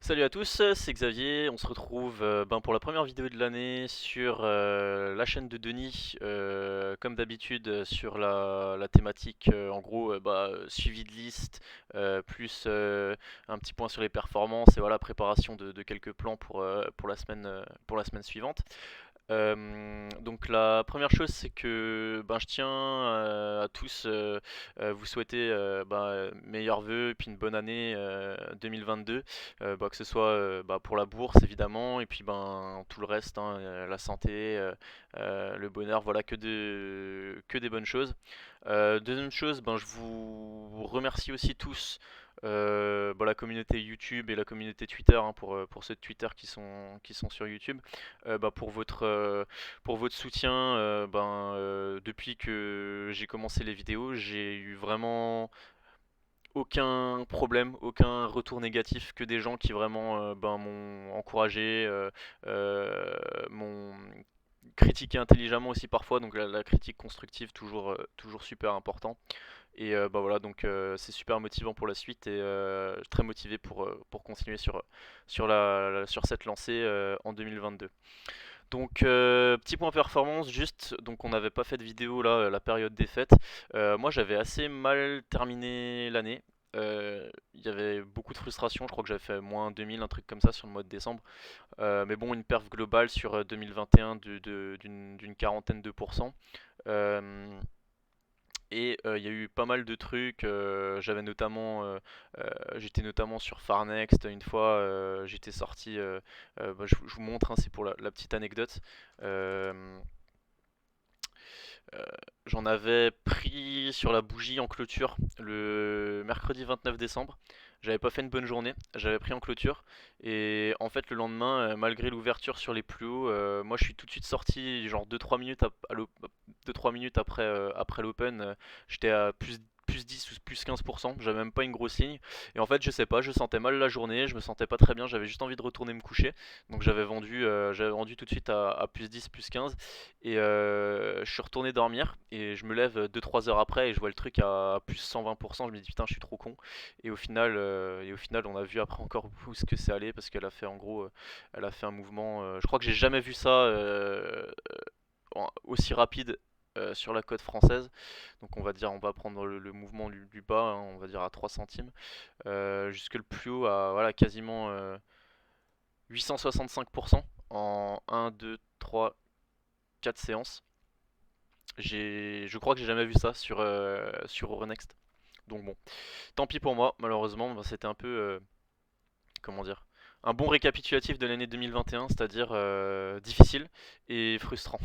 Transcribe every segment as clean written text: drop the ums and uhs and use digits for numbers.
Salut à tous, c'est Xavier. On se retrouve pour la première vidéo de l'année sur la chaîne de Denis, comme d'habitude sur la thématique en gros suivi de liste, plus un petit point sur les performances et voilà préparation de quelques plans pour la semaine suivante. Donc la première chose c'est que je tiens à tous vous souhaiter meilleurs vœux et puis une bonne année 2022, que ce soit pour la bourse évidemment et puis tout le reste, hein, la santé, le bonheur, voilà que des bonnes choses. Deuxième chose, je vous remercie aussi tous, la communauté YouTube et la communauté Twitter, hein, pour ceux de Twitter qui sont sur YouTube, pour votre soutien. Depuis que j'ai commencé les vidéos, j'ai eu vraiment aucun problème, aucun retour négatif, que des gens qui vraiment m'ont encouragé, m'ont critiqué intelligemment aussi parfois, donc la critique constructive toujours super important. Et voilà, donc c'est super motivant pour la suite et très motivé pour continuer sur cette lancée en 2022. Donc petit point performance juste, donc on n'avait pas fait de vidéo là, la période des fêtes. Moi j'avais assez mal terminé l'année. Il y avait beaucoup de frustration, je crois que j'avais fait moins 2000, un truc comme ça sur le mois de décembre. Mais bon, une perf globale sur 2021 d'une quarantaine de pourcents. Euh, et il y a eu pas mal de trucs. J'étais notamment sur Farnext une fois. J'étais sorti. Je vous montre, hein, c'est pour la petite anecdote. Euh, euh, J'en avais pris sur la bougie en clôture le mercredi 29 décembre. J'avais pas fait une bonne journée, j'avais pris en clôture et en fait le lendemain, malgré l'ouverture sur les plus hauts, moi je suis tout de suite sorti genre 2-3 minutes après l'open. J'étais à plus 10 ou plus 15%, j'avais même pas une grosse ligne. Et en fait je sais pas, je sentais mal la journée, je me sentais pas très bien, j'avais juste envie de retourner me coucher. Donc j'avais vendu tout de suite à plus 10, plus 15. Et je suis retourné dormir et je me lève 2-3 heures après et je vois le truc à plus 120%. Je me dis putain, je suis trop con. Et au final, on a vu après encore où ce que c'est allé parce qu'elle a fait en gros, elle a fait un mouvement. Je crois que j'ai jamais vu ça aussi rapide sur la côte française. Donc on va dire, on va prendre le mouvement du bas, hein, on va dire à 3 centimes, jusque le plus haut à voilà quasiment 865% en 1, 2, 3, 4 séances. Je crois que j'ai jamais vu ça sur Euronext. Donc bon, tant pis pour moi, malheureusement, c'était un peu, comment dire, un bon récapitulatif de l'année 2021, c'est-à-dire difficile et frustrant.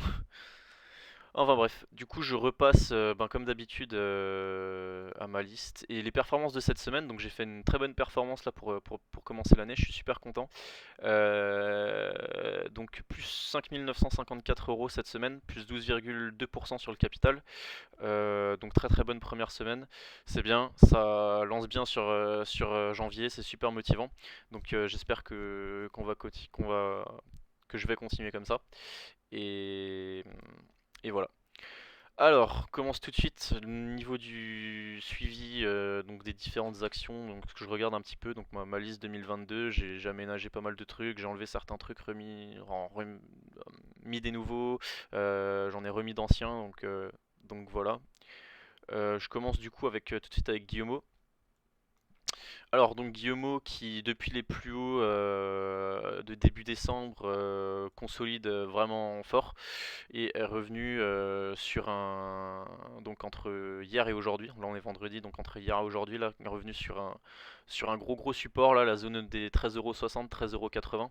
Enfin bref, du coup je repasse comme d'habitude à ma liste et les performances de cette semaine. Donc j'ai fait une très bonne performance là pour commencer l'année, je suis super content. Donc plus 5 954 € cette semaine, plus 12,2% sur le capital. Donc très très bonne première semaine, c'est bien, ça lance bien sur janvier, c'est super motivant. Donc j'espère que je vais continuer comme ça. Et, et voilà. Alors, commence tout de suite le niveau du suivi donc des différentes actions. Donc, ce que je regarde un petit peu, donc ma liste 2022, j'ai aménagé pas mal de trucs, j'ai enlevé certains trucs, mis des nouveaux, j'en ai remis d'anciens, donc voilà. Je commence du coup tout de suite avec Guillaume. Alors donc Guillemot qui depuis les plus hauts de début décembre consolide vraiment fort et est revenu sur un donc entre hier et aujourd'hui. Là on est vendredi, donc entre hier et aujourd'hui là, il est revenu sur un gros support là, la zone des 13,60 13,80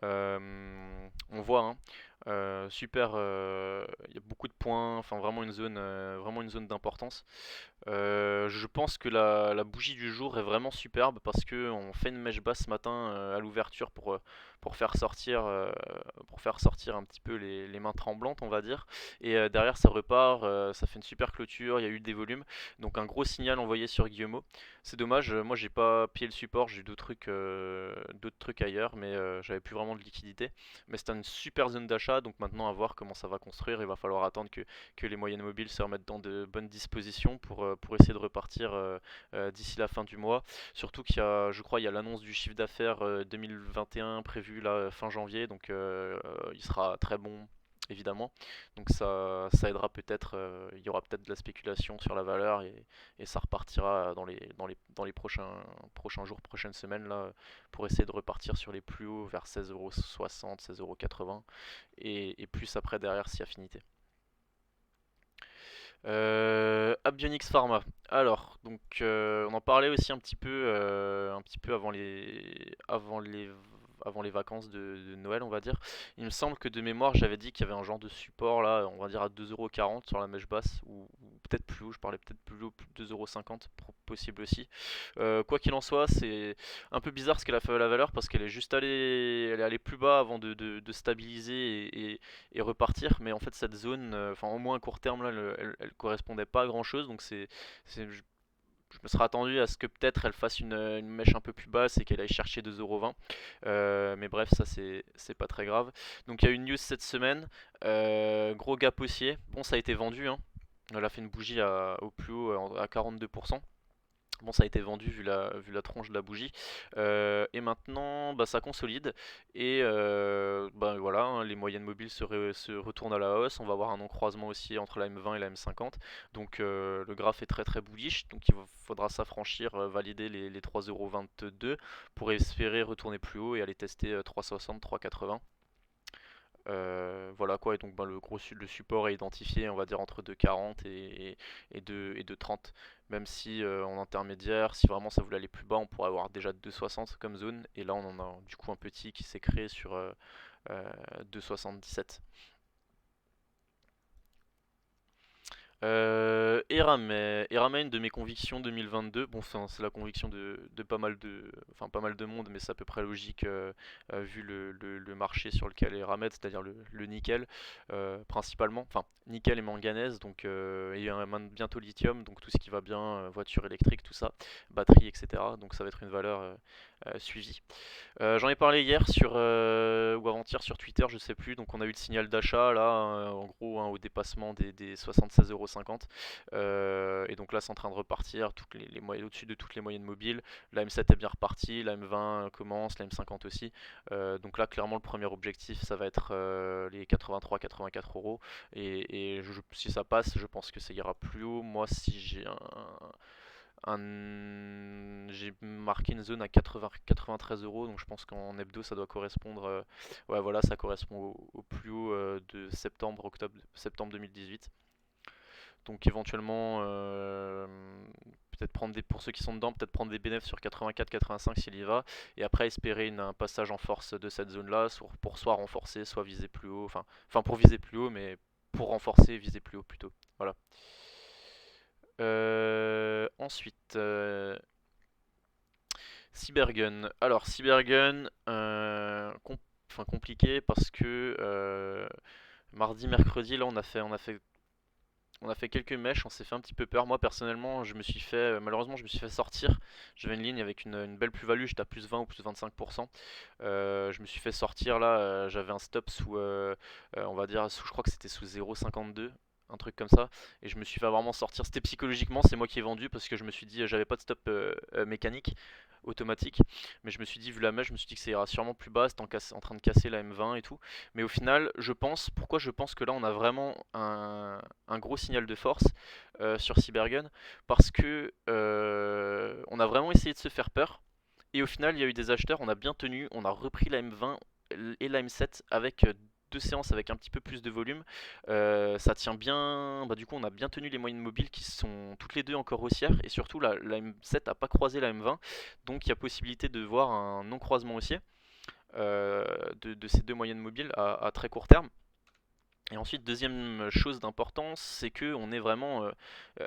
€. On voit, hein, super, il y a beaucoup de points, enfin vraiment une zone d'importance. Je pense que la bougie du jour est vraiment superbe parce que on fait une mèche basse ce matin à l'ouverture pour pour faire sortir un petit peu les mains tremblantes, on va dire. Et derrière ça repart, ça fait une super clôture, il y a eu des volumes. Donc un gros signal envoyé sur Guillemot. C'est dommage, moi j'ai pas pillé le support, j'ai eu d'autres trucs ailleurs, mais j'avais plus vraiment de liquidité. Mais c'était une super zone d'achat d'achat, donc maintenant à voir comment ça va construire. Il va falloir attendre que les moyennes mobiles se remettent dans de bonnes dispositions pour essayer de repartir d'ici la fin du mois. Surtout qu'il y a, je crois, il y a l'annonce du chiffre d'affaires 2021 prévu là fin janvier, donc il sera très bon évidemment. Donc ça aidera peut-être, il y aura peut-être de la spéculation sur la valeur et ça repartira dans les prochains jours, prochaines semaines là, pour essayer de repartir sur les plus hauts vers 16,60€, 16,80€ et plus après derrière si affinité. Abionyx Pharma. Alors, donc on en parlait aussi un petit peu avant les vacances de Noël, on va dire. Il me semble que de mémoire, j'avais dit qu'il y avait un genre de support là, on va dire à 2,40€ sur la mèche basse, ou peut-être plus haut, je parlais peut-être plus haut, plus 2,50€, possible aussi. Quoi qu'il en soit, c'est un peu bizarre ce qu'elle a fait à la valeur parce qu'elle est juste allée, elle est allée plus bas avant de stabiliser et repartir. Mais en fait, cette zone, enfin au moins à court terme, là, elle correspondait pas à grand chose. Donc je me serais attendu à ce que peut-être elle fasse une mèche un peu plus basse et qu'elle aille chercher 2,20€. Mais bref, ça c'est pas très grave. Donc il y a une news cette semaine. Gros gap haussier. Bon, ça a été vendu, hein. Elle a fait une bougie au plus haut à 42%. Bon, ça a été vendu vu la tronche de la bougie. Et maintenant, bah, ça consolide. Et bah, voilà, hein, les moyennes mobiles se retournent à la hausse. On va avoir un non-croisement aussi entre la M20 et la M50. Donc le graphe est très très bullish. Donc faudra s'affranchir, valider les 3,22€ pour espérer retourner plus haut et aller tester 3,60, 3,80. Voilà quoi, et donc ben, le support est identifié, on va dire entre 2,40 et 2,30. Même si en intermédiaire, si vraiment ça voulait aller plus bas, on pourrait avoir déjà 2,60 comme zone. Et là, on en a du coup un petit qui s'est créé sur 2,77. Erame, une de mes convictions 2022. Bon, c'est la conviction de pas mal de monde, mais c'est à peu près logique vu le marché sur lequel Erame, c'est-à-dire le nickel principalement, enfin nickel et manganèse, donc et bientôt lithium, donc tout ce qui va bien, voiture électrique, tout ça, batterie, etc. Donc ça va être une valeur suivie. J'en ai parlé hier ou avant-hier sur Twitter, je sais plus. Donc on a eu le signal d'achat là, en gros, hein, au dépassement des 76,50€. Et donc là, c'est en train de repartir au-dessus de toutes les moyennes mobiles. La M7 est bien repartie, la M20 commence, la M50 aussi. Donc là, clairement, le premier objectif, ça va être les 83-84€. Et si ça passe, je pense que ça ira plus haut. Moi, si j'ai marqué une zone à 93€, donc je pense qu'en hebdo ça doit correspondre. Ouais, voilà, ça correspond au plus haut de septembre 2018. Donc éventuellement, peut-être pour ceux qui sont dedans, peut-être prendre des bénéfices sur 84-85 s'il y va, et après espérer un passage en force de cette zone-là pour soit renforcer, soit viser plus haut, enfin pour viser plus haut, mais pour renforcer et viser plus haut plutôt. Voilà. Ensuite, Cybergun. Alors, Cybergun, compliqué parce que mardi, mercredi, là, on a fait quelques mèches, on s'est fait un petit peu peur. Moi, personnellement, malheureusement, je me suis fait sortir. J'avais une ligne avec une belle plus-value, j'étais à plus 20 ou plus 25%. Je me suis fait sortir là, j'avais un stop on va dire, je crois que c'était sous 0,52, un truc comme ça, et je me suis fait vraiment sortir. C'était psychologiquement, c'est moi qui ai vendu parce que je me suis dit, j'avais pas de stop mécanique automatique, mais je me suis dit, vu la mèche, je me suis dit que ça ira sûrement plus bas, c'était en train de casser la M20 et tout. Mais au final, pourquoi je pense que là on a vraiment un gros signal de force sur Cybergun, parce que on a vraiment essayé de se faire peur. Et au final, il y a eu des acheteurs, on a bien tenu, on a repris la M20 et la M7 avec deux séances avec un petit peu plus de volume. Ça tient bien, bah, du coup on a bien tenu les moyennes mobiles qui sont toutes les deux encore haussières, et surtout la M7 n'a pas croisé la M20, donc il y a possibilité de voir un non-croisement haussier de ces deux moyennes mobiles à très court terme. Et ensuite, deuxième chose d'importance, c'est que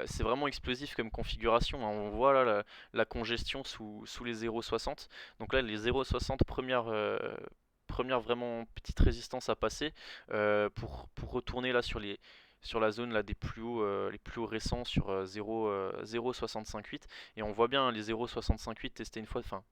c'est vraiment explosif comme configuration, hein. On voit là la congestion sous les 0,60. Donc là, les 0,60 première vraiment petite résistance à passer pour retourner là sur la zone là les plus hauts récents sur 0,658. Et on voit bien, hein, les 0,658 testés une fois, enfin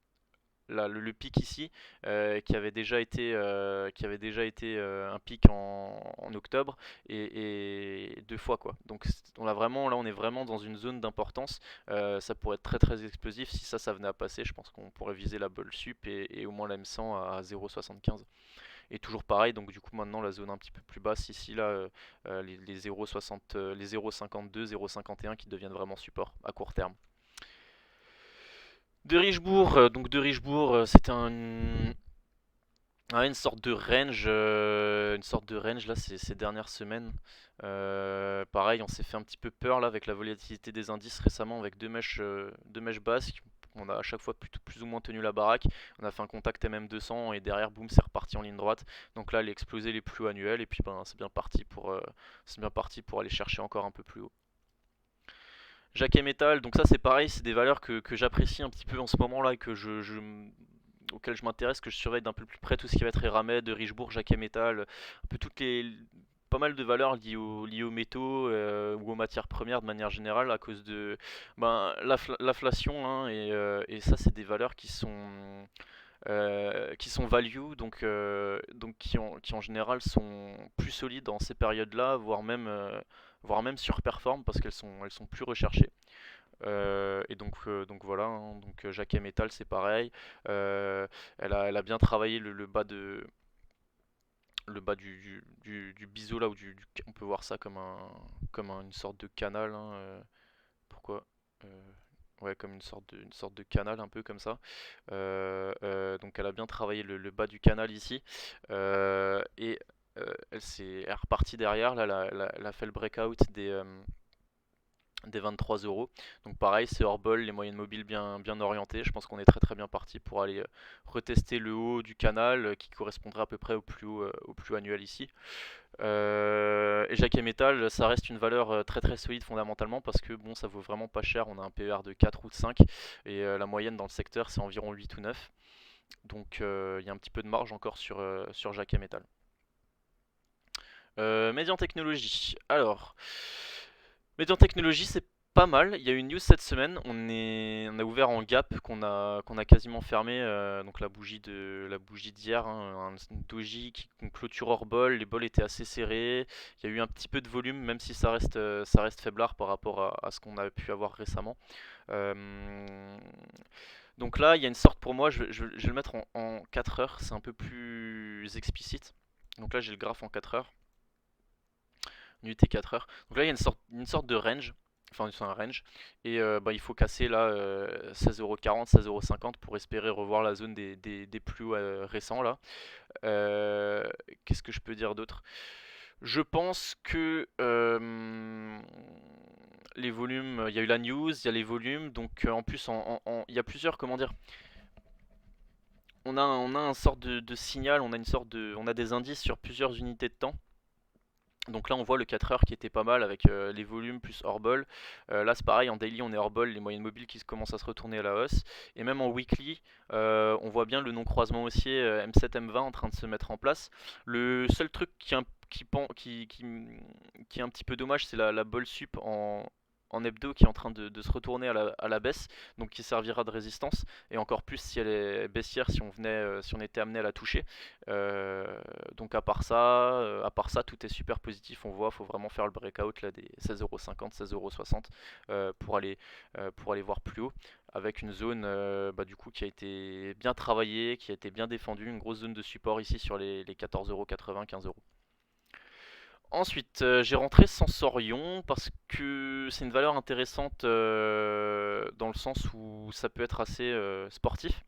le pic ici, qui avait déjà été un pic en octobre et deux fois quoi. Donc on est vraiment dans une zone d'importance. Ça pourrait être très très explosif si ça venait à passer. Je pense qu'on pourrait viser la bol sup et au moins la M100 à 0,75. Et toujours pareil, donc du coup maintenant la zone un petit peu plus basse ici là, les 0,60, les 0,52, 0,51 qui deviennent vraiment support à court terme. De Richebourg, c'était une sorte de range, là ces dernières semaines. Pareil, on s'est fait un petit peu peur là avec la volatilité des indices récemment avec deux mèches basses. On a à chaque fois plus ou moins tenu la baraque. On a fait un contact MM200 et derrière, boum, c'est reparti en ligne droite. Donc là, il a explosé les plus hauts annuels et puis ben, c'est bien parti pour aller chercher encore un peu plus haut. Jacquet Metal, donc ça c'est pareil, c'est des valeurs que j'apprécie un petit peu en ce moment là, auxquelles je m'intéresse, que je surveille d'un peu plus près, tout ce qui va être Eramet, de Richebourg, Jacquet Metal, un peu pas mal de valeurs liées aux métaux ou aux matières premières de manière générale à cause de ben, l'inflation hein, et ça c'est des valeurs qui sont value, donc qui en général sont plus solides dans ces périodes-là, voire même surperforment parce elles sont plus recherchées. Et donc voilà, hein, donc Jacquet Metal c'est pareil. Elle a bien travaillé le bas du biseau là, on peut voir ça comme une sorte de canal. Hein, pourquoi Ouais, comme une sorte de canal un peu comme ça. Donc elle a bien travaillé le bas du canal ici. Et elle est repartie derrière. Là, elle a fait le breakout des 23 euros. Donc pareil, c'est hors bol, les moyennes mobiles bien orientées. Je pense qu'on est très très bien parti pour aller retester le haut du canal qui correspondrait à peu près au plus annuel ici. Et Jacquet Metal, ça reste une valeur très très solide fondamentalement parce que bon, ça vaut vraiment pas cher. On a un PER de 4 ou de 5 et la moyenne dans le secteur c'est environ 8 ou 9. Donc il y a un petit peu de marge encore sur Jacquet Metal. Médian Technologie. Alors, Médian Technologie, c'est pas mal. Il y a eu une news cette semaine. On a ouvert en gap qu'on a quasiment fermé. Donc la bougie d'hier, hein, un doji qui clôture hors bol. Les bols étaient assez serrés. Il y a eu un petit peu de volume, même si ça reste faiblard par rapport à ce qu'on a pu avoir récemment. Euh, donc là, il y a une sorte pour moi. Je vais le mettre en 4 heures. C'est un peu plus explicite. Donc là, j'ai le graphe en 4 heures. Nuit et 4 heures. Donc là, il y a une sorte de range. Enfin, c'est un range. Et bah, il faut casser là 16,40€, 16,50€ pour espérer revoir la zone des plus hauts récents là. Euh, Qu'est-ce que je peux dire d'autre? Je pense que les volumes, il y a eu la news, il y a les volumes, donc en plus il y a plusieurs, comment dire, on a un sorte de signal, on a des indices sur plusieurs unités de temps. Donc là on voit le 4 heures qui était pas mal avec les volumes plus hors bol. Là c'est pareil, en daily on est hors bol, les moyennes mobiles qui commencent à se retourner à la hausse. Et même en weekly, on voit bien le non-croisement haussier M7, M20 en train de se mettre en place. Le seul truc qui est un petit peu dommage, c'est la bol sup en hebdo qui est en train de se retourner à la baisse, donc qui servira de résistance, et encore plus si elle est baissière, si on était amené à la toucher. Donc à part ça, tout est super positif. On voit, faut vraiment faire le breakout là des 16,50€, 16,60€ pour aller voir plus haut, avec une zone bah, du coup qui a été bien travaillée, qui a été bien défendue, une grosse zone de support ici sur les 14,80€, 15€. Ensuite, j'ai rentré Sensorion parce que c'est une valeur intéressante dans le sens où ça peut être assez sportif.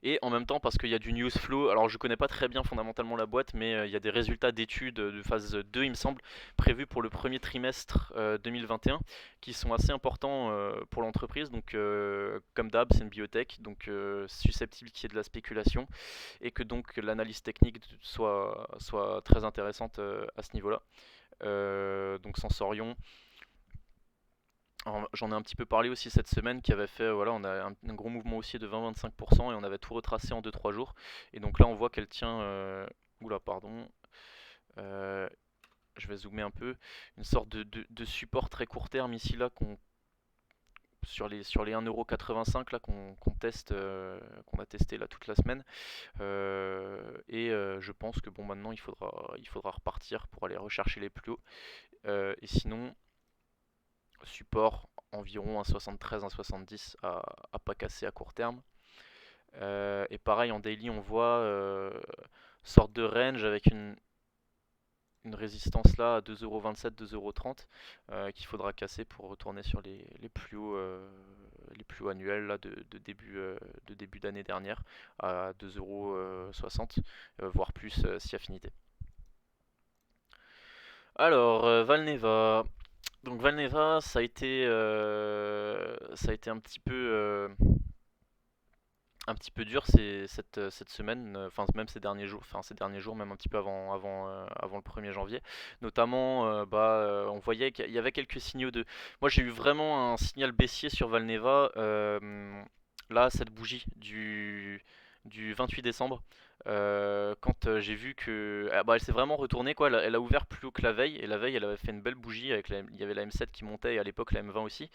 Et en même temps parce qu'il y a du news flow. Alors je connais pas très bien fondamentalement la boîte, mais il y a des résultats d'études de phase 2 il me semble, prévus pour le premier trimestre 2021, qui sont assez importants pour l'entreprise. Donc comme d'hab c'est une biotech, donc susceptible qu'il y ait de la spéculation et que donc l'analyse technique soit très intéressante à ce niveau-là. Donc Sensorion, j'en ai un petit peu parlé aussi cette semaine qui avait fait, voilà, on a un gros mouvement haussier de 20-25% et on avait tout retracé en 2-3 jours. Et donc là on voit qu'elle tient, oula pardon, euh, je vais zoomer un peu, une sorte de support très court terme ici là sur les 1,85€ là qu'on teste, qu'on a testé là toute la semaine. Je pense que bon maintenant il faudra repartir pour aller rechercher les plus hauts. Et sinon, support environ 1,73, 1,70 à pas casser à court terme. Et pareil en daily on voit sorte de range avec une résistance là à 2,27€, 2,30€, qu'il faudra casser pour retourner sur les plus hauts annuels là, de début d'année dernière à 2,60€, voire plus si affinité. Alors, Valneva. Donc Valneva, ça a été un petit peu dur cette semaine, enfin même ces derniers jours, même un petit peu avant le 1er janvier. Notamment, on voyait qu'il y avait quelques signaux de. Moi j'ai eu vraiment un signal baissier sur Valneva, là, cette bougie du 28 décembre. Quand j'ai vu que elle s'est vraiment retournée quoi, elle a ouvert plus haut que la veille, et la veille elle avait fait une belle bougie avec il y avait la M7 qui montait, et à l'époque la M20 aussi.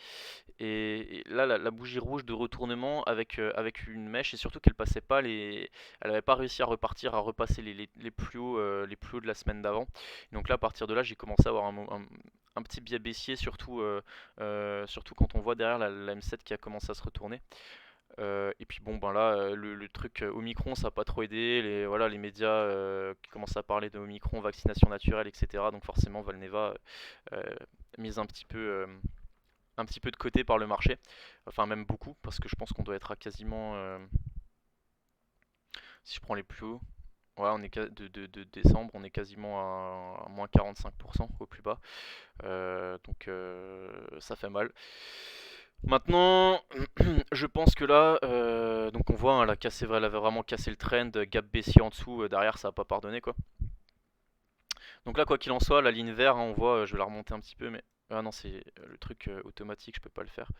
Et là, la bougie rouge de retournement avec une mèche, et surtout qu'elle passait pas elle avait pas réussi à repartir, à repasser les plus hauts de la semaine d'avant. Donc là, à partir de là, j'ai commencé à avoir un petit biais baissier, surtout quand on voit derrière la M7 qui a commencé à se retourner. Et puis bon, ben là, le truc Omicron, ça a pas trop aidé. Voilà, les médias qui commencent à parler de Omicron, vaccination naturelle, etc. Donc forcément, Valneva mise un petit peu de côté par le marché, enfin même beaucoup, parce que je pense qu'on doit être à quasiment, si je prends les plus hauts, ouais, on est de décembre, on est quasiment à moins 45% au plus bas. Donc ça fait mal. Maintenant, je pense que là, donc on voit, hein, elle avait vraiment cassé le trend, gap baissier en dessous, derrière ça a pas pardonné quoi. Donc là, quoi qu'il en soit, la ligne verte, hein, on voit, je vais la remonter un petit peu, mais ah non, c'est le truc automatique, je peux pas le faire.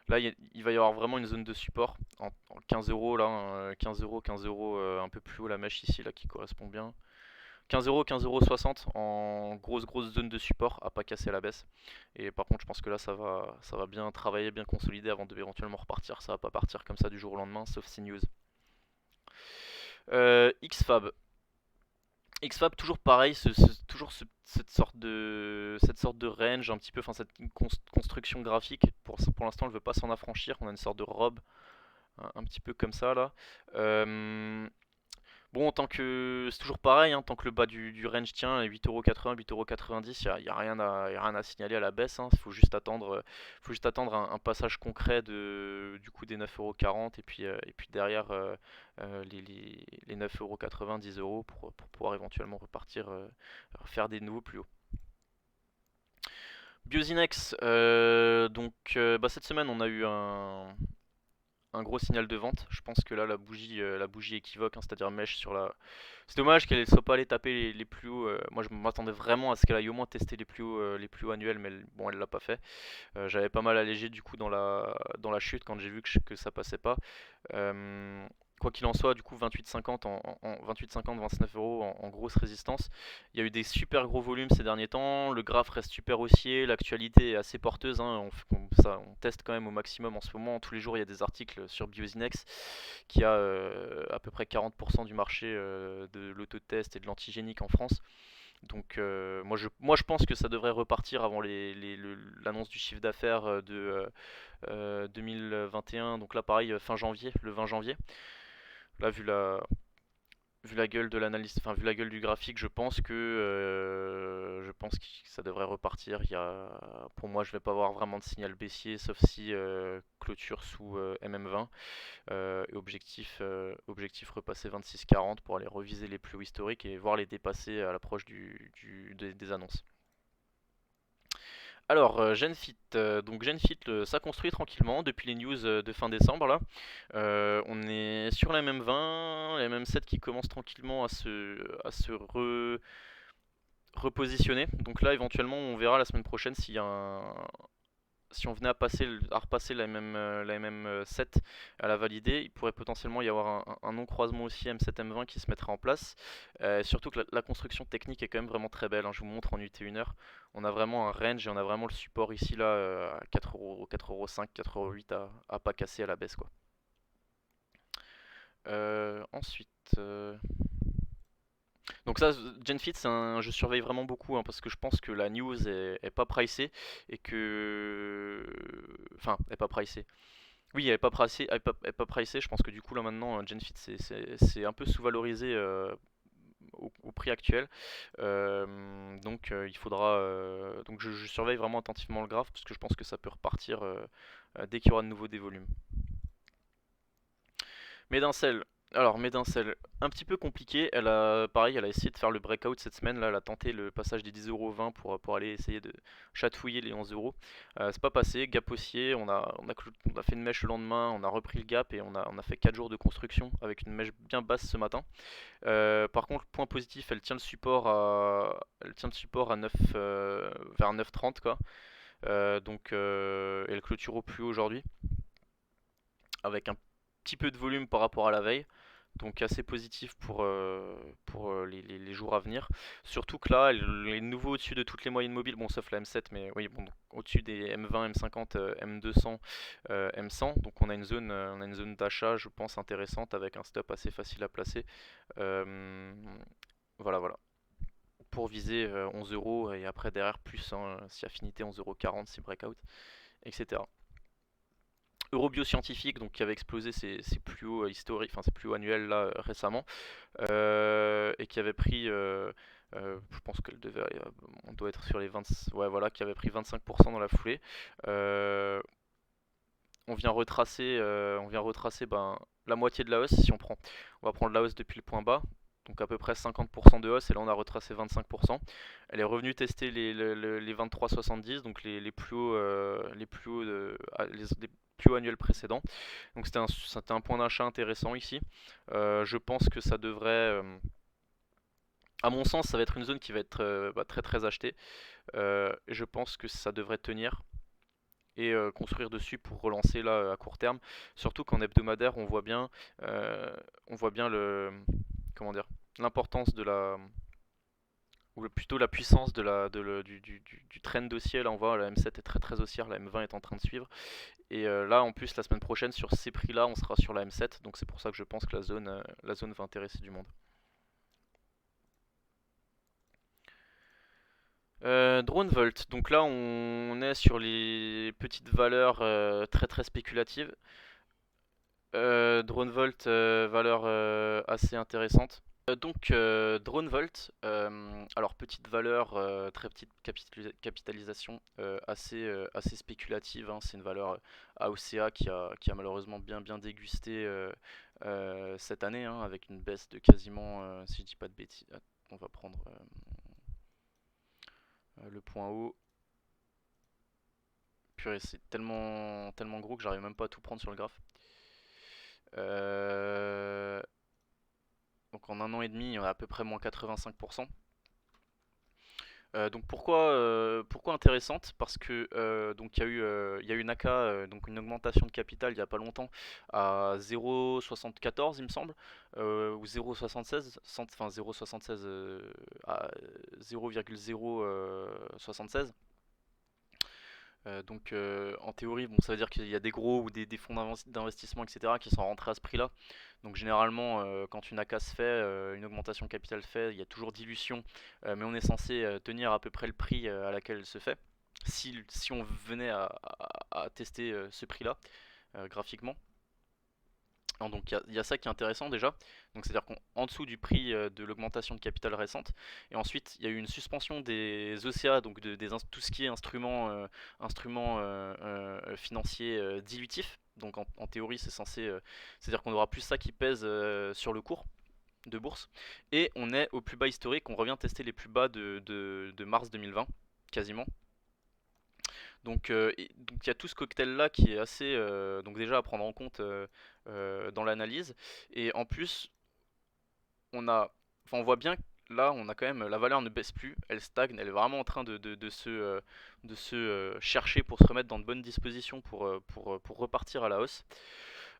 Là, il va y avoir vraiment une zone de support en 15€ là, 15€, 15€, un peu plus haut la mèche ici là qui correspond bien. 15€, 15,60€ en grosse zone de support à pas casser à la baisse. Et par contre, je pense que là, ça va bien travailler, bien consolider avant de éventuellement repartir. Ça va pas partir comme ça du jour au lendemain, sauf si news. XFAB. XFAB, toujours pareil, toujours cette sorte de range, un petit peu, enfin cette construction graphique. Pour l'instant, elle ne veut pas s'en affranchir. On a une sorte de robe, un petit peu comme ça là. Bon, c'est toujours pareil, hein, tant que le bas du range tient à 8,80€, 8,90€, il n'y a rien à signaler à la baisse. Il faut juste attendre un passage concret du coup des 9,40€, et puis derrière les 9,80€, 10€ pour pouvoir éventuellement repartir, faire des nouveaux plus hauts. Biosinex, donc cette semaine on a eu un gros signal de vente. Je pense que là la bougie équivoque, hein, c'est-à-dire mèche sur la. C'est dommage qu'elle ne soit pas allée taper les plus hauts. Moi je m'attendais vraiment à ce qu'elle aille au moins tester les plus hauts annuels, mais bon, elle l'a pas fait. J'avais pas mal allégé du coup dans la chute quand j'ai vu que ça passait pas. Quoi qu'il en soit, du coup 28,50 28,50, 29€ en grosse résistance. Il y a eu des super gros volumes ces derniers temps, le graphe reste super haussier, l'actualité est assez porteuse, hein. On teste quand même au maximum en ce moment. Tous les jours il y a des articles sur Biosinex qui a à peu près 40% du marché de l'autotest et de l'antigénique en France. Donc moi je pense que ça devrait repartir avant l'annonce du chiffre d'affaires de 2021. Donc là pareil, fin janvier, le 20 janvier. Là vu la gueule de l'analyse, enfin vu la gueule du graphique, je pense que ça devrait repartir. Pour moi, je vais pas avoir vraiment de signal baissier, sauf si clôture sous MM20. Et objectif repasser 26,40 pour aller reviser les plus hauts historiques et voir les dépasser à l'approche des annonces. Alors, Genfit, donc Genfit, ça construit tranquillement depuis les news de fin décembre là. On est sur la MM20, la MM7 qui commence tranquillement à se repositionner. Donc là, éventuellement, on verra la semaine prochaine s'il y a si on venait à repasser la MM7 à la valider, il pourrait potentiellement y avoir un non-croisement aussi M7 M20 qui se mettrait en place. Surtout que la construction technique est quand même vraiment très belle, hein. Je vous montre en UT1 heure. On a vraiment un range et on a vraiment le support ici là à 4€, 4,5€, 4,8€ à pas casser à la baisse quoi. Ensuite, donc ça, GenFit, je surveille vraiment beaucoup hein, parce que je pense que la news est pas pricée et que, enfin, est pas pricée. Oui, elle est pas pricée, elle est pas pricée. Je pense que du coup là maintenant, GenFit c'est un peu sous-valorisé au prix actuel. Donc il faudra, donc je surveille vraiment attentivement le graphe parce que je pense que ça peut repartir dès qu'il y aura de nouveau des volumes. Médincelle. Alors Médincelle, un petit peu compliqué. Pareil, elle a essayé de faire le breakout cette semaine. Là, elle a tenté le passage des 10,20€ pour aller essayer de chatouiller les 11€. C'est pas passé. Gap haussier. On a fait une mèche le lendemain. On a repris le gap et on a fait 4 jours de construction avec une mèche bien basse ce matin. Par contre, point positif, elle tient le support à 9, vers 9,30 quoi. Elle clôture au plus haut aujourd'hui avec un petit peu de volume par rapport à la veille. Donc assez positif pour les jours à venir. Surtout que là, elle est nouveau au-dessus de toutes les moyennes mobiles, bon sauf la M7, mais oui, bon, au-dessus des M20, M50, M200, M100. Donc on a une zone d'achat, je pense, intéressante avec un stop assez facile à placer. Euh, voilà. Pour viser 11€ et après derrière plus, hein, si affinité 11,40€, si breakout, etc. Eurobioscientifique, donc qui avait explosé ses plus hauts historiques, enfin ses plus hauts annuels là récemment, et qui avait pris, je pense on doit être sur les 20, ouais voilà, qui avait pris 25% dans la foulée. Euh, on vient retracer la moitié de la hausse si on va prendre la hausse depuis le point bas. Donc à peu près 50% de hausse et là on a retracé 25%. Elle est revenue tester les 23,70, donc les plus hauts, les plus hauts annuels précédents. Donc c'était un point d'achat intéressant ici. Je pense que ça devrait, à mon sens, ça va être une zone qui va être très très achetée. Je pense que ça devrait tenir et construire dessus pour relancer là à court terme. Surtout qu'en hebdomadaire, on voit bien comment dire, l'importance de ou plutôt la puissance du trend haussier. Là, on voit la M7 est très très haussière, la M20 est en train de suivre. Et là, en plus, la semaine prochaine, sur ces prix-là, on sera sur la M7. Donc c'est pour ça que je pense que la zone va intéresser du monde. DroneVolt, donc là on est sur les petites valeurs très très spéculatives. DroneVolt, valeur assez intéressante. DroneVolt, alors petite valeur, très petite capitalisation, assez spéculative, hein. C'est une valeur AOCA qui a malheureusement bien dégusté cette année, hein, avec une baisse de quasiment, si je dis pas de bêtises, on va prendre le point haut. Purée, c'est tellement gros que j'arrive même pas à tout prendre sur le graphe. Euh, donc en un an et demi, on a à peu près moins 85%. Donc pourquoi intéressante? Parce que donc il y a eu une AK, donc une augmentation de capital il n'y a pas longtemps à 0,74 il me semble, ou 0,76, enfin 0,76 à 0,076. En théorie, bon, ça veut dire qu'il y a des gros ou des fonds d'investissement, etc., qui sont rentrés à ce prix-là. Donc généralement, quand une AK se fait, une augmentation de capital fait, il y a toujours dilution, mais on est censé tenir à peu près le prix à laquelle elle se fait, si on venait à tester ce prix-là graphiquement. Donc il y a ça qui est intéressant déjà, donc c'est-à-dire qu'en dessous du prix de l'augmentation de capital récente, et ensuite il y a eu une suspension des ECA, donc tout ce qui est instruments financiers dilutifs, donc en théorie c'est-à-dire qu'on aura plus ça qui pèse sur le cours de bourse, et on est au plus bas historique, on revient tester les plus bas de mars 2020, quasiment. Donc il y a tout ce cocktail là qui est assez donc déjà à prendre en compte dans l'analyse. Et en plus, on a, enfin, on voit bien que là, on a quand même, la valeur ne baisse plus, elle stagne, elle est vraiment en train de se chercher pour se remettre dans de bonnes dispositions pour repartir à la hausse.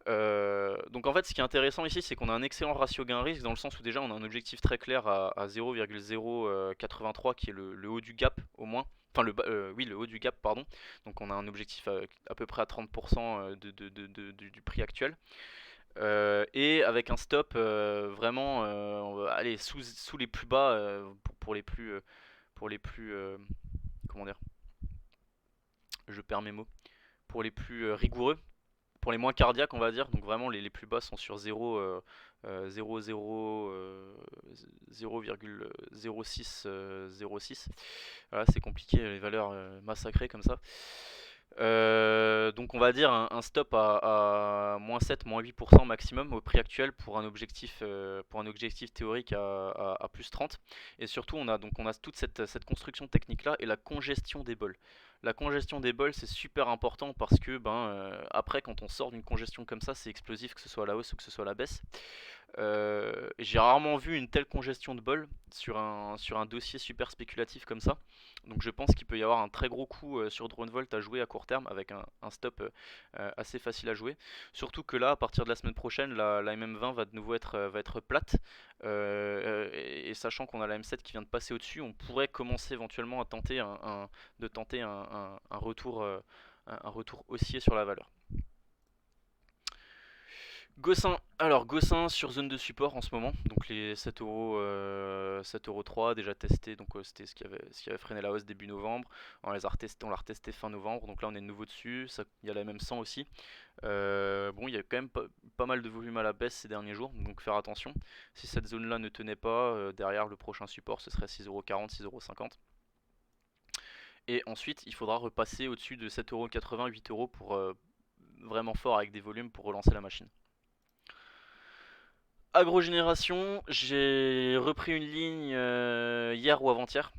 Donc en fait, ce qui est intéressant ici, c'est qu'on a un excellent ratio gain-risque dans le sens où déjà on a un objectif très clair à 0,083 qui est le haut du gap au moins. Enfin, oui, le haut du gap, pardon. Donc on a un objectif à peu près à 30% du prix actuel. Et avec un stop vraiment on va aller sous les plus bas pour les plus comment dire, je perds mes mots, pour les plus rigoureux, pour les moins cardiaques on va dire, donc vraiment les plus bas sont sur 0,06. Voilà, c'est compliqué les valeurs massacrées comme ça. Donc on va dire un stop à -7, -8% maximum au prix actuel pour un objectif théorique à plus 30. Et surtout on a toute cette construction technique là et la congestion des bols. La congestion des bols c'est super important parce que après quand on sort d'une congestion comme ça c'est explosif que ce soit à la hausse ou que ce soit à la baisse. J'ai rarement vu une telle congestion de bol sur un dossier super spéculatif comme ça. Donc je pense qu'il peut y avoir un très gros coup sur Dronevolt à jouer à court terme avec un stop assez facile à jouer. Surtout que là, à partir de la semaine prochaine, la MM20 va de nouveau va être plate. Et sachant qu'on a la M7 qui vient de passer au-dessus, on pourrait commencer éventuellement à tenter un retour, un retour haussier sur la valeur. Gossin, alors Gossin sur zone de support en ce moment, donc les 7 euros, 7,3 € déjà testé, donc c'était ce qui avait freiné la hausse début novembre. On l'a retesté fin novembre, donc là on est de nouveau dessus. Il y a la même 100 aussi. Bon, il y a quand même pas mal de volume à la baisse ces derniers jours, donc faire attention. Si cette zone là ne tenait pas, derrière le prochain support ce serait 6,40 €, 6,50 €. Et ensuite il faudra repasser au-dessus de 7,80 €, 8 € pour vraiment fort avec des volumes pour relancer la machine. Agrogénération, j'ai repris une ligne hier ou avant-hier,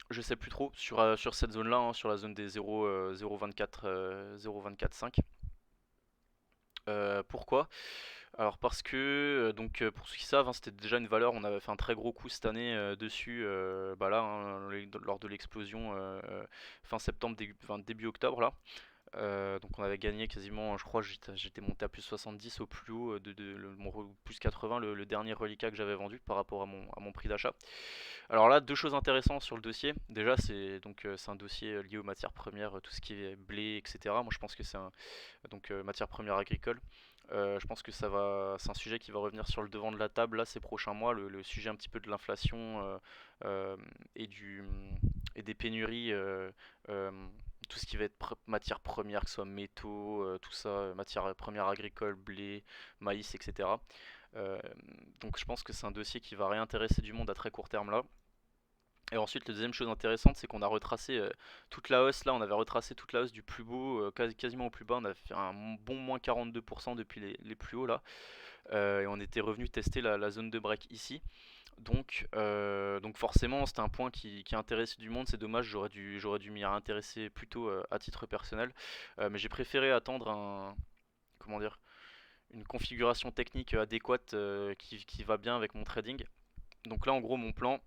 je sais plus trop, sur cette zone là, hein, sur la zone des 0,24 0,24,5. Pourquoi? Alors parce que, pour ceux qui savent, hein, c'était déjà une valeur, on avait fait un très gros coup cette année dessus, là, hein, lors de l'explosion fin septembre, début octobre là. Donc on avait gagné quasiment, je crois j'étais monté à plus 70 au plus haut plus 80 le dernier reliquat que j'avais vendu par rapport à mon prix d'achat. Alors là, deux choses intéressantes sur le dossier. Déjà c'est un dossier lié aux matières premières, tout ce qui est blé, etc. Moi je pense que c'est matières premières agricoles. Je pense que c'est un sujet qui va revenir sur le devant de la table là ces prochains mois, le sujet un petit peu de l'inflation et et des pénuries. Tout ce qui va être matières premières, que ce soit métaux, tout ça, matières premières agricoles, blé, maïs, etc. Euh, donc je pense que c'est un dossier qui va réintéresser du monde à très court terme là. Et ensuite, la deuxième chose intéressante, c'est qu'on a retracé toute la hausse. Là, on avait retracé toute la hausse du plus beau, quasiment au plus bas. On a fait un bon moins 42% depuis les plus hauts là. Et on était revenu tester la zone de break ici. Donc forcément, c'était un point qui intéressait du monde. C'est dommage, j'aurais dû m'y intéresser plus tôt à titre personnel. Mais j'ai préféré attendre comment dire, une configuration technique adéquate qui va bien avec mon trading. Donc là, en gros, mon plan,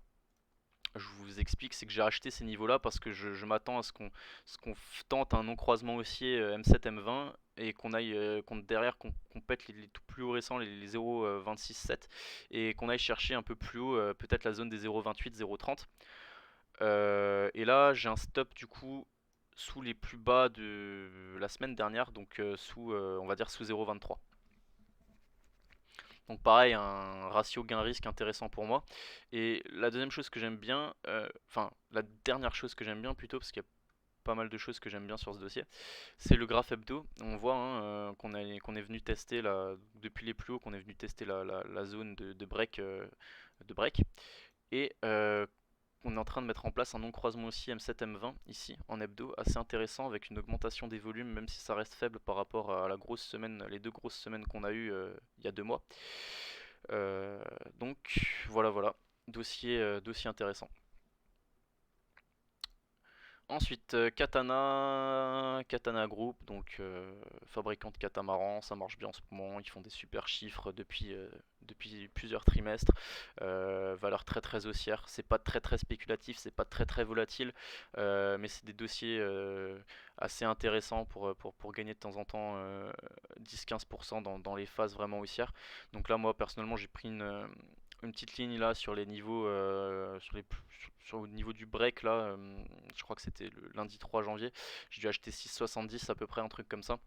je vous explique, c'est que j'ai acheté ces niveaux-là parce que je m'attends à ce qu'on tente un non-croisement haussier M7, M20 et qu'on aille derrière qu'on pète les tout plus hauts récents, les 0,26,7 et qu'on aille chercher un peu plus haut peut-être la zone des 0,28, 0,30. Et là j'ai un stop du coup sous les plus bas de la semaine dernière, donc on va dire sous 0,23. Donc pareil, un ratio gain-risque intéressant pour moi. Et la deuxième chose que j'aime bien, enfin la dernière chose que j'aime bien plutôt, parce qu'il y a pas mal de choses que j'aime bien sur ce dossier, c'est le graphe hebdo. On voit hein, qu'on est venu tester depuis les plus hauts, qu'on est venu tester la zone de break, et on est en train de mettre en place un non-croisement aussi M7 M20 ici en hebdo, assez intéressant avec une augmentation des volumes, même si ça reste faible par rapport à la grosse semaine, les deux grosses semaines qu'on a eues il y a 2 mois. Donc voilà, dossier intéressant. Ensuite, Katana Group, donc fabricant de catamarans, ça marche bien en ce moment, ils font des super chiffres depuis plusieurs trimestres. Valeur très très haussière. C'est pas très très spéculatif, c'est pas très très volatile, mais c'est des dossiers assez intéressants pour gagner de temps en temps 10-15% dans les phases vraiment haussières. Donc là, moi personnellement, j'ai pris une petite ligne là sur les niveaux, sur le niveau du break là, je crois que c'était le lundi 3 janvier. J'ai dû acheter 6,70 à peu près, un truc comme ça,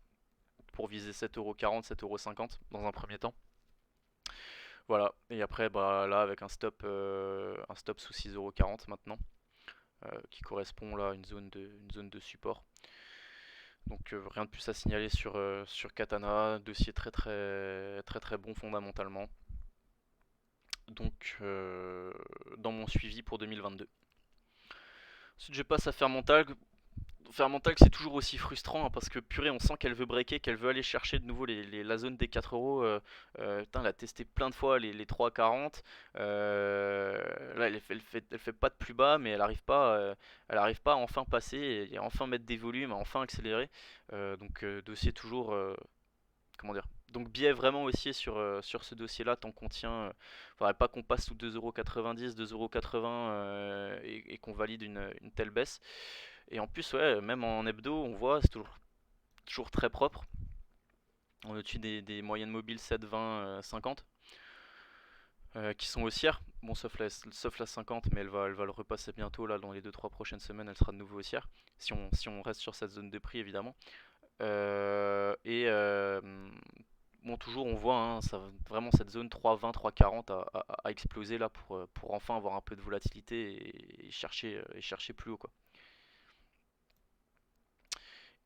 pour viser 7,40€, 7,50€ dans un premier temps. Voilà, et après bah là avec un stop sous 6,40€ maintenant, qui correspond là à une zone de support. Donc rien de plus à signaler sur Katana, dossier très très très très bon fondamentalement. Donc dans mon suivi pour 2022. Ensuite je passe à Fermental. Fermental c'est toujours aussi frustrant, hein, parce que purée on sent qu'elle veut breaker, qu'elle veut aller chercher de nouveau la zone des 4€. Putain, elle a testé plein de fois les 3,40. Là elle fait pas de plus bas, mais elle arrive pas à enfin passer et à enfin mettre des volumes, à enfin accélérer. Donc dossier toujours, comment dire, donc biais vraiment haussier sur ce dossier là tant qu'on tient, faudrait pas qu'on passe sous 2,90€, 2,80€ et qu'on valide une telle baisse. Et en plus, ouais, même en hebdo, on voit, c'est toujours très propre. On est au-dessus des moyennes mobiles 7, 20, 50, qui sont haussières. Bon, sauf la 50, mais elle va le repasser bientôt, là, dans les 2-3 prochaines semaines, elle sera de nouveau haussière. Si on reste sur cette zone de prix, évidemment. Et bon, toujours, on voit, hein, vraiment cette zone 3,20, 3,40 à exploser là pour enfin avoir un peu de volatilité et chercher plus haut, quoi.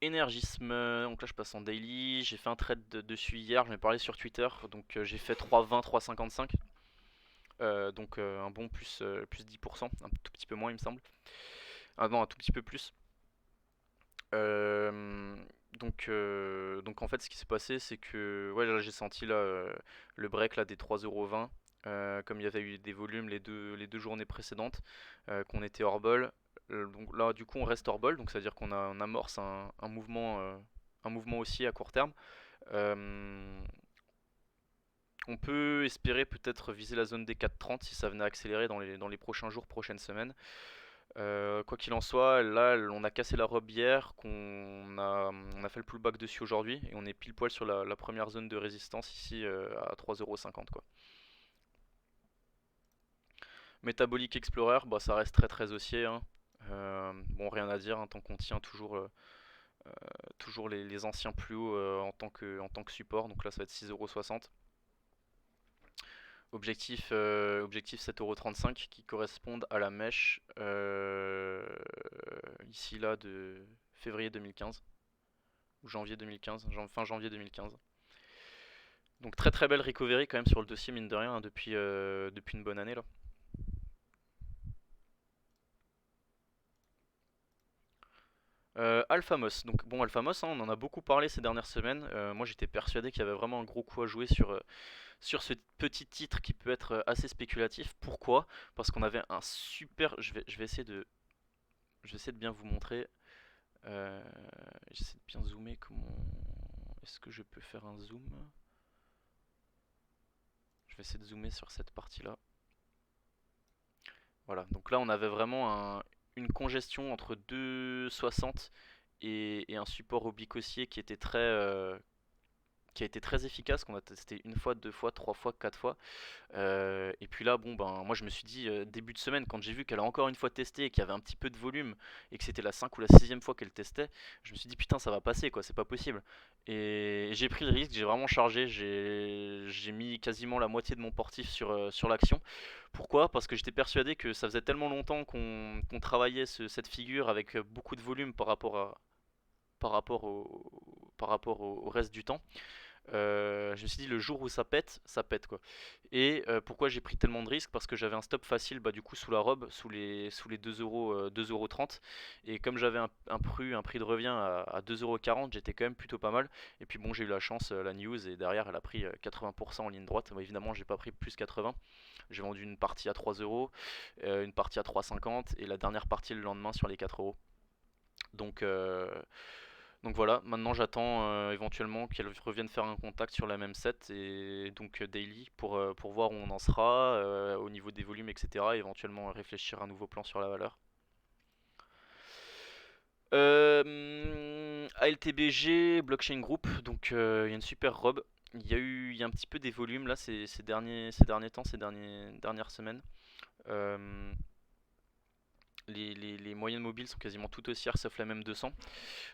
Énergisme, donc là je passe en daily, j'ai fait un trade dessus hier, j'en ai parlé sur Twitter, donc j'ai fait 3,20, 3,55, donc un bon plus 10%, un tout petit peu moins il me semble, ah non un tout petit peu plus. Euh, donc en fait ce qui s'est passé c'est que ouais, là j'ai senti là, le break là des 3,20€, comme il y avait eu des volumes les deux journées précédentes, qu'on était hors bol. Donc là du coup on reste hors bol, donc c'est à dire on amorce un mouvement haussier à court terme. Euh, on peut espérer peut-être viser la zone des 4,30 si ça venait à accélérer dans les prochains jours, prochaines semaines. Quoi qu'il en soit, là on a cassé la robe hier, on a fait le pullback dessus aujourd'hui et on est pile poil sur la première zone de résistance ici, à 3,50€ quoi. Metabolic Explorer, bah, ça reste très très haussier, hein. Bon, rien à dire, hein, tant qu'on tient toujours les anciens plus hauts, en tant que support, donc là ça va être 6,60€. Objectif 7,35€ qui correspondent à la mèche, ici là de février 2015 ou janvier 2015, fin janvier 2015. Donc très très belle recovery quand même sur le dossier mine de rien, hein, depuis une bonne année là. Alphamos, donc bon Alphamos, hein, on en a beaucoup parlé ces dernières semaines. Moi j'étais persuadé qu'il y avait vraiment un gros coup à jouer sur ce petit titre qui peut être assez spéculatif. Pourquoi? Parce qu'on avait un super. Je vais essayer de bien vous montrer. Euh, J'essaie de bien zoomer. Comment est-ce que je peux faire un zoom? Je vais essayer de zoomer sur cette partie-là. Voilà, donc là on avait vraiment une congestion entre 2,60 et un support oblique haussier qui a été très efficace, qu'on a testé une fois, deux fois, trois fois, quatre fois. Et puis là, bon, ben, moi je me suis dit, début de semaine, quand j'ai vu qu'elle a encore une fois testé et qu'il y avait un petit peu de volume et que c'était la 5 ou la sixième fois qu'elle testait, je me suis dit, putain, ça va passer quoi, c'est pas possible. Et j'ai pris le risque, j'ai vraiment chargé, j'ai mis quasiment la moitié de mon portif sur l'action. Pourquoi? Parce que j'étais persuadé que ça faisait tellement longtemps qu'on travaillait cette figure avec beaucoup de volume par rapport au reste du temps. Je me suis dit le jour où ça pète quoi. Et pourquoi j'ai pris tellement de risques? Parce que j'avais un stop facile, bah, du coup sous la robe, sous les 2€, 2,30€. Et comme j'avais un prix de revient à 2,40€, j'étais quand même plutôt pas mal. Et puis bon, j'ai eu la chance, la news, et derrière elle a pris 80% en ligne droite. Bon, évidemment, j'ai pas pris plus 80. J'ai vendu une partie à 3€, une partie à 3,50 et la dernière partie le lendemain sur les 4€. Donc Donc voilà, maintenant j'attends éventuellement qu'elle revienne faire un contact sur la même set et donc daily pour voir où on en sera au niveau des volumes, etc. Et éventuellement réfléchir à un nouveau plan sur la valeur. ALTBG, Blockchain Group, donc il y a une super robe. Il y a un petit peu des volumes là ces derniers temps, dernières semaines. Euh, les moyennes mobiles sont quasiment toutes haussières sauf la même 200.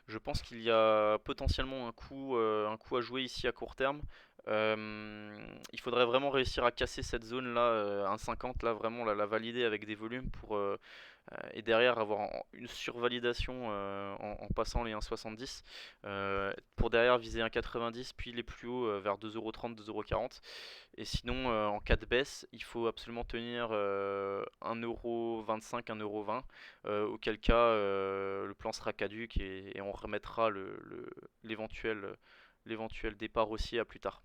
Je pense qu'il y a potentiellement un coup à jouer ici à court terme. Il faudrait vraiment réussir à casser cette zone là, 1,50 là, vraiment la valider avec des volumes et derrière avoir une survalidation en passant les 1,70 pour derrière viser 1,90 puis les plus hauts vers 2,30€, 2,40€. Et sinon en cas de baisse il faut absolument tenir 1,25€, 1,20€, auquel cas le plan sera caduque et on remettra l'éventuel départ haussier à plus tard.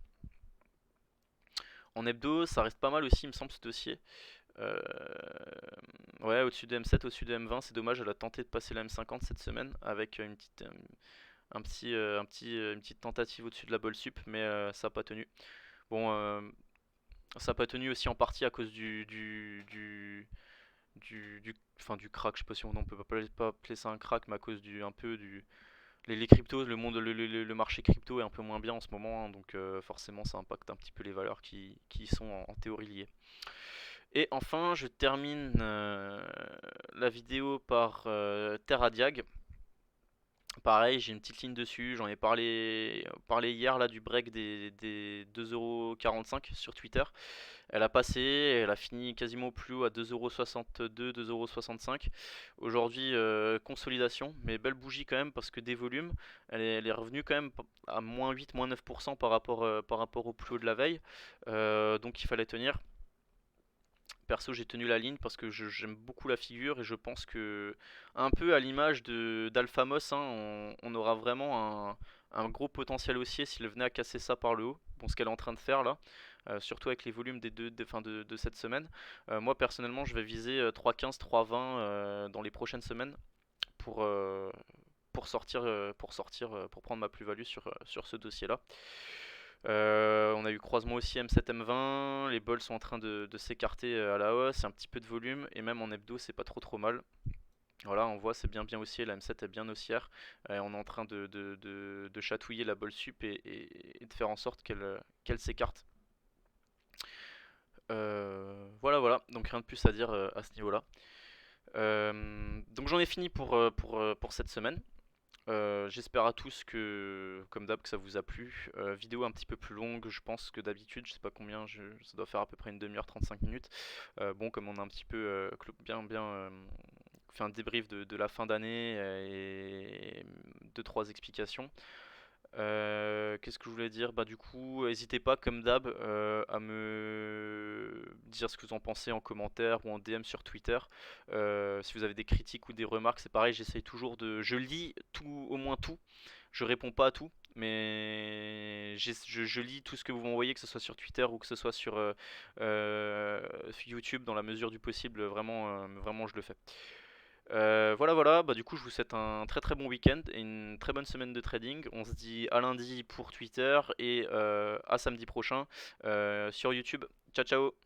En hebdo ça reste pas mal aussi il me semble ce dossier. Euh, ouais, au-dessus de M7, au-dessus de M20, c'est dommage, elle a tenté de passer la M50 cette semaine avec une petite tentative au-dessus de la bol sup, mais ça n'a pas tenu. Bon, ça n'a pas tenu aussi en partie à cause enfin, du crack, je sais pas si on peut pas appeler ça un crack, mais à cause un peu les cryptos, le marché crypto est un peu moins bien en ce moment, hein, donc forcément ça impacte un petit peu les valeurs qui sont en théorie liées. Et enfin, je termine la vidéo par Terradiag. Pareil, j'ai une petite ligne dessus, j'en ai parlé hier là du break des 2,45€ sur Twitter. Elle a passé, elle a fini quasiment au plus haut à 2,62€, 2,65€. Aujourd'hui, consolidation, mais belle bougie quand même parce que des volumes, elle est revenue quand même à moins 8, moins 9% par rapport au plus haut de la veille. Donc il fallait tenir. Perso, j'ai tenu la ligne parce que j'aime beaucoup la figure et je pense que, un peu à l'image d'Alphamos, hein, on aura vraiment un gros potentiel haussier s'il venait à casser ça par le haut. Bon, ce qu'elle est en train de faire là, surtout avec les volumes de cette semaine. Moi personnellement, je vais viser 3,15, 3,20 dans les prochaines semaines pour, euh, pour prendre ma plus-value sur ce dossier-là. On a eu croisement aussi M7 M20, les bols sont en train de s'écarter à la hausse, il y a un petit peu de volume et même en hebdo c'est pas trop mal. Voilà, on voit c'est bien haussier, la M7 est bien haussière, on est en train de chatouiller la bol sup et de faire en sorte qu'elle s'écarte. Voilà, donc rien de plus à dire à ce niveau-là. Donc j'en ai fini pour cette semaine. J'espère à tous que, comme d'hab, que ça vous a plu. Vidéo un petit peu plus longue, je pense que d'habitude, je sais pas combien, ça doit faire à peu près une demi-heure, 35 minutes. Bon, comme on a un petit peu fait un débrief de la fin d'année et deux trois explications. Qu'est-ce que je voulais dire? Bah du coup, n'hésitez pas comme d'hab à me dire ce que vous en pensez en commentaire ou en DM sur Twitter. Si vous avez des critiques ou des remarques, c'est pareil, j'essaye toujours je lis tout, au moins tout. Je réponds pas à tout, mais je lis tout ce que vous m'envoyez, que ce soit sur Twitter ou que ce soit sur YouTube, dans la mesure du possible. Vraiment, je le fais. Voilà, bah du coup je vous souhaite un très bon week-end et une très bonne semaine de trading. On se dit à lundi pour Twitter et à samedi prochain sur YouTube. Ciao ciao.